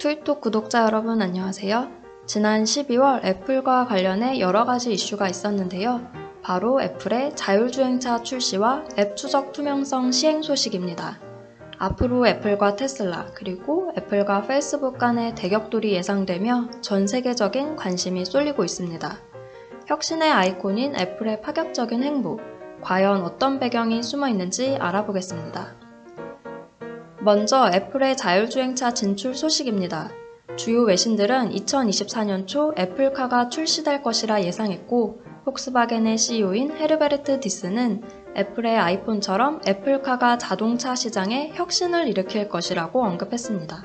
트윗톡 구독자 여러분 안녕하세요. 지난 12월 애플과 관련해 여러가지 이슈가 있었는데요. 바로 애플의 자율주행차 출시와 앱 추적 투명성 시행 소식입니다. 앞으로 애플과 테슬라 그리고 애플과 페이스북 간의 대격돌이 예상되며 전 세계적인 관심이 쏠리고 있습니다. 혁신의 아이콘인 애플의 파격적인 행보, 과연 어떤 배경이 숨어 있는지 알아보겠습니다. 먼저 애플의 자율주행차 진출 소식입니다. 주요 외신들은 2024년 초 애플카가 출시될 것이라 예상했고, 폭스바겐의 CEO인 헤르베르트 디스는 애플의 아이폰처럼 애플카가 자동차 시장에 혁신을 일으킬 것이라고 언급했습니다.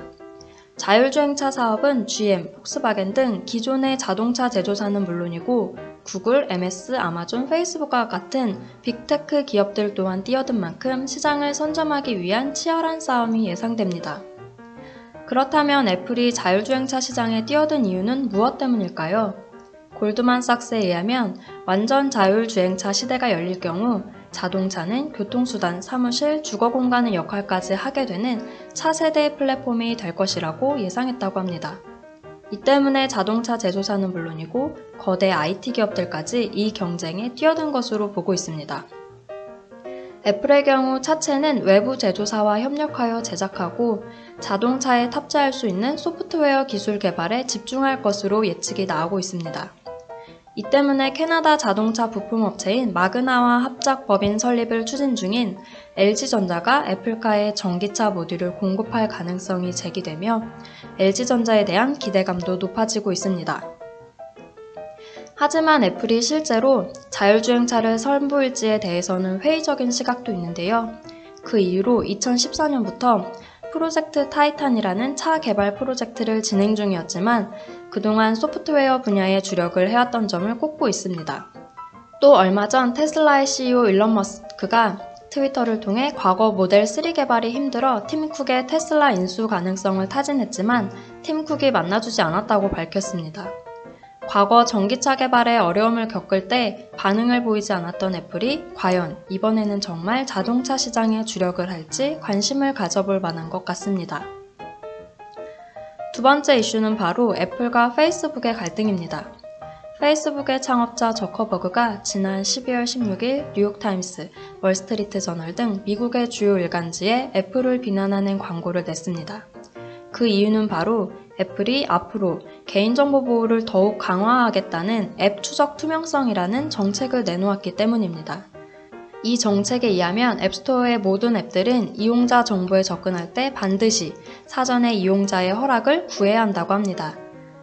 자율주행차 사업은 GM, 폭스바겐 등 기존의 자동차 제조사는 물론이고 구글, MS, 아마존, 페이스북과 같은 빅테크 기업들 또한 뛰어든 만큼 시장을 선점하기 위한 치열한 싸움이 예상됩니다. 그렇다면 애플이 자율주행차 시장에 뛰어든 이유는 무엇 때문일까요? 골드만삭스에 의하면 완전 자율주행차 시대가 열릴 경우 자동차는 교통수단, 사무실, 주거 공간의 역할까지 하게 되는 차세대 플랫폼이 될 것이라고 예상했다고 합니다. 이 때문에 자동차 제조사는 물론이고 거대 IT 기업들까지 이 경쟁에 뛰어든 것으로 보고 있습니다. 애플의 경우 차체는 외부 제조사와 협력하여 제작하고 자동차에 탑재할 수 있는 소프트웨어 기술 개발에 집중할 것으로 예측이 나오고 있습니다. 이 때문에 캐나다 자동차 부품업체인 마그나와 합작 법인 설립을 추진 중인 LG전자가 애플카에 전기차 모듈을 공급할 가능성이 제기되며 LG전자에 대한 기대감도 높아지고 있습니다. 하지만 애플이 실제로 자율주행차를 선보일지에 대해서는 회의적인 시각도 있는데요. 그 이유로 2014년부터 프로젝트 타이탄이라는 차 개발 프로젝트를 진행 중이었지만 그동안 소프트웨어 분야에 주력을 해왔던 점을 꼽고 있습니다. 또 얼마 전 테슬라의 CEO 일론 머스크가 트위터를 통해 과거 모델 3 개발이 힘들어 팀 쿡의 테슬라 인수 가능성을 타진했지만 팀 쿡이 만나주지 않았다고 밝혔습니다. 과거 전기차 개발에 어려움을 겪을 때 반응을 보이지 않았던 애플이 과연 이번에는 정말 자동차 시장에 주력을 할지 관심을 가져볼 만한 것 같습니다. 두 번째 이슈는 바로 애플과 페이스북의 갈등입니다. 페이스북의 창업자 저커버그가 지난 12월 16일 뉴욕타임스, 월스트리트저널 등 미국의 주요 일간지에 애플을 비난하는 광고를 냈습니다. 그 이유는 바로 애플이 앞으로 개인정보 보호를 더욱 강화하겠다는 앱 추적 투명성이라는 정책을 내놓았기 때문입니다. 이 정책에 의하면 앱스토어의 모든 앱들은 이용자 정보에 접근할 때 반드시 사전에 이용자의 허락을 구해야 한다고 합니다.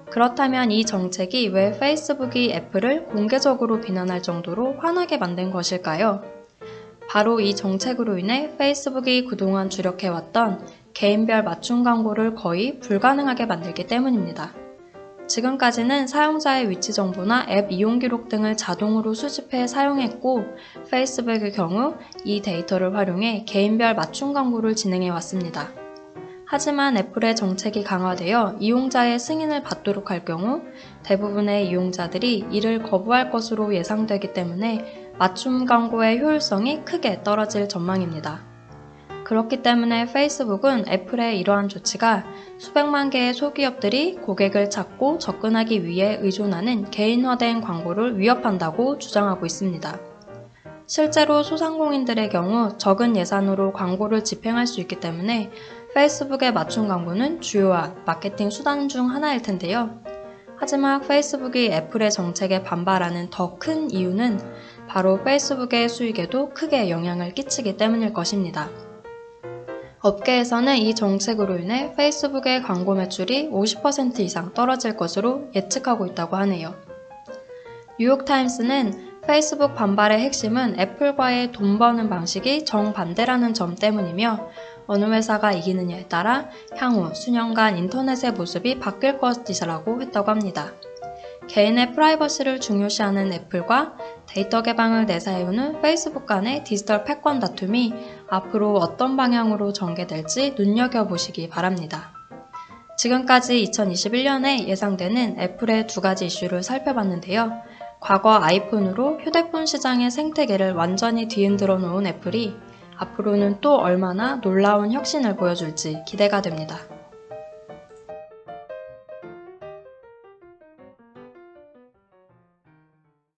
그렇다면 이 정책이 왜 페이스북이 애플을 공개적으로 비난할 정도로 화나게 만든 것일까요? 바로 이 정책으로 인해 페이스북이 그동안 주력해왔던 개인별 맞춤 광고를 거의 불가능하게 만들기 때문입니다. 지금까지는 사용자의 위치 정보나 앱 이용 기록 등을 자동으로 수집해 사용했고 페이스북의 경우 이 데이터를 활용해 개인별 맞춤 광고를 진행해 왔습니다. 하지만 애플의 정책이 강화되어 이용자의 승인을 받도록 할 경우 대부분의 이용자들이 이를 거부할 것으로 예상되기 때문에 맞춤 광고의 효율성이 크게 떨어질 전망입니다. 그렇기 때문에 페이스북은 애플의 이러한 조치가 수백만 개의 소기업들이 고객을 찾고 접근하기 위해 의존하는 개인화된 광고를 위협한다고 주장하고 있습니다. 실제로 소상공인들의 경우 적은 예산으로 광고를 집행할 수 있기 때문에 페이스북의 맞춤 광고는 주요한 마케팅 수단 중 하나일 텐데요. 하지만 페이스북이 애플의 정책에 반발하는 더 큰 이유는 바로 페이스북의 수익에도 크게 영향을 끼치기 때문일 것입니다. 업계에서는 이 정책으로 인해 페이스북의 광고 매출이 50% 이상 떨어질 것으로 예측하고 있다고 하네요. 뉴욕타임스는 페이스북 반발의 핵심은 애플과의 돈 버는 방식이 정반대라는 점 때문이며 어느 회사가 이기느냐에 따라 향후 수년간 인터넷의 모습이 바뀔 것이라고 했다고 합니다. 개인의 프라이버시를 중요시하는 애플과 데이터 개방을 내세우는 페이스북 간의 디지털 패권 다툼이 앞으로 어떤 방향으로 전개될지 눈여겨보시기 바랍니다. 지금까지 2021년에 예상되는 애플의 두 가지 이슈를 살펴봤는데요. 과거 아이폰으로 휴대폰 시장의 생태계를 완전히 뒤흔들어 놓은 애플이 앞으로는 또 얼마나 놀라운 혁신을 보여줄지 기대가 됩니다.